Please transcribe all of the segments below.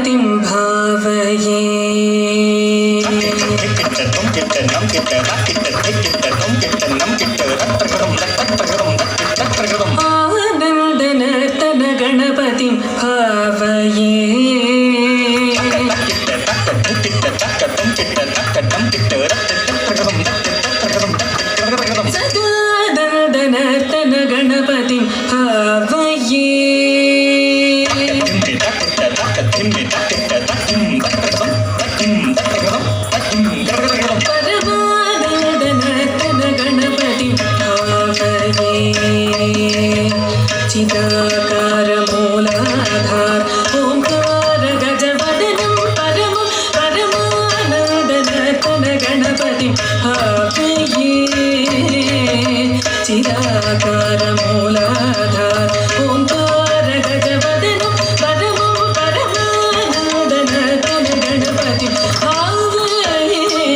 गणपतिं भावये आनन्दनर्तन गणपतिं भावये सदानन्दनर्तन गणपतिं भावये परमानन्दनर्तन गणपतिं भावये चिदाकारमूलाधार ओंकार गजवदनं परमं परमानन्दनर्तन गणपतिं भावये चिदाकारमूलाधार ओंकार गजवदनं परमं परमानन्दनर्तन गणपतिं भावये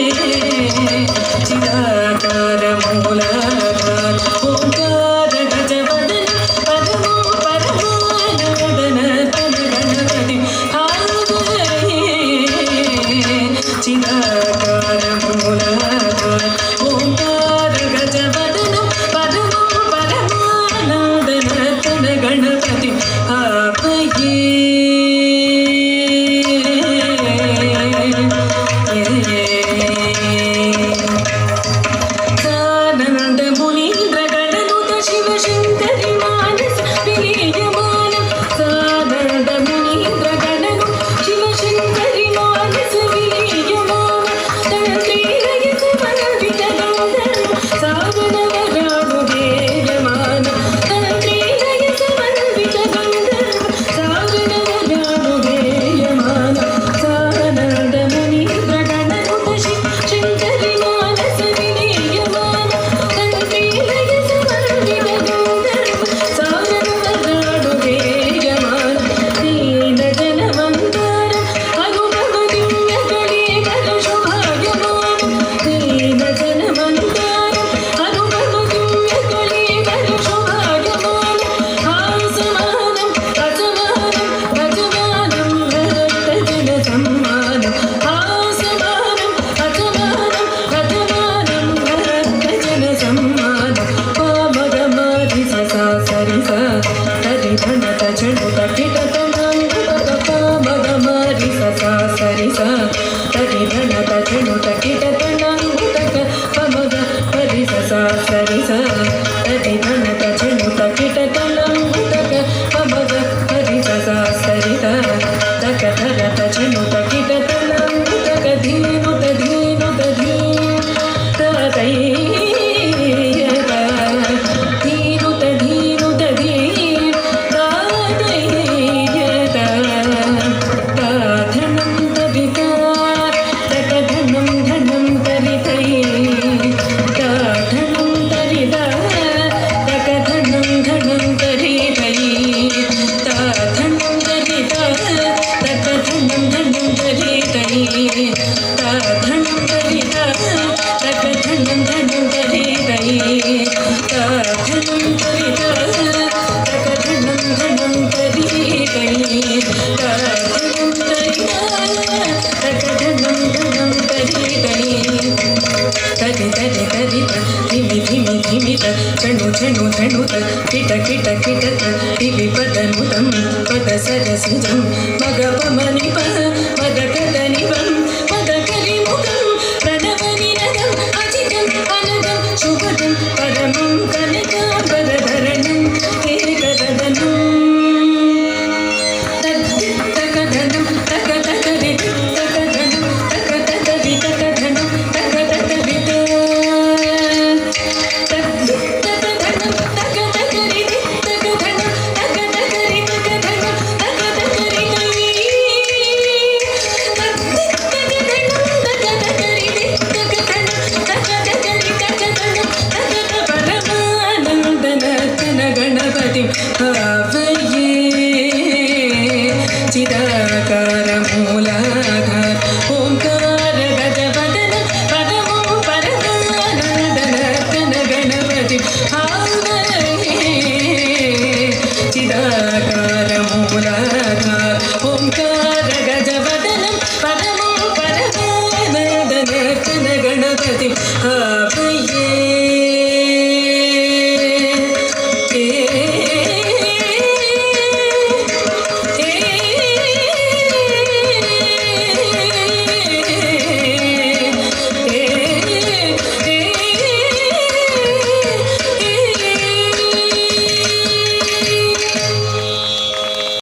चिदाकारमूलाधार ओंकार गजवदनं परमं परमानन्दनर्तन गणपतिं भावये चिदाकारमूलाधार ओंकार गजवदनं परमं परमानन्दनर्तन गणपतिं भावये सानन्द मुनीन्द्र गणनुत शिवशङ्करि मानस विलीयमानं सानन्द मुनीन्द्र गणनुत शिवशङ्करि मानस विलीयमानं तन्त्रीरयस मनवितगन्धर्व सावनवरानुगेयमानं तन्त्रीरयस मनवितगन्धर्व सावनवरानुगेयमानं सानन्द मुनीन्द्र गणनुत शिवशङ्करि मानस विलीयमानं तन्त्रीरयस मनवितगन्धर्व सावनवरानुगेयमानं दीनजनवन्दारं अनुभवदिव्यकलेवर शोभायमानं दीनजनवन्दारं अनुभवदिव्यकलेवर शोभायमानं हासमानं अजमानं भजमानं भक्तजनसम्मानं हासमानं अजमानं भजमानं भक्तजनसम्मानं पामगमाधि ससा सरिसा तरिधनत चणुत किटतनाङ्गुतक पामगमाधि ससा सरिसा तरिधनत चणुत किटतनाङ्गुतक पमग परि ससा सरिसा तरिधनत चणुत किटतनाङ्गुतक पमग परि ससा सरिता तक धरत चणुत किटतनाङ्गुतक धीनुत धीनुत धीनुत धीनुत धीनुत धनं तरिता तकधनं धनं तरितै धनं तरिता तकधनं धनं तरितै धनं तरिता तकधनं धनं तरितै धनं तरिता तकधनं धनं तरितै धनं तरिता तकधनं धनं तरितै धनं तरिता तकधनं धनं तरितै तरि तरि तरित धिमि धिमि धिमित चणु चणु चणुत किट किट किटत दिविपदनुतं पद सरसिजं मग पमनिप मद कदनिपं मद कलिमुखं प्रणवनिनदं अजितं अनगं शुभदं परमं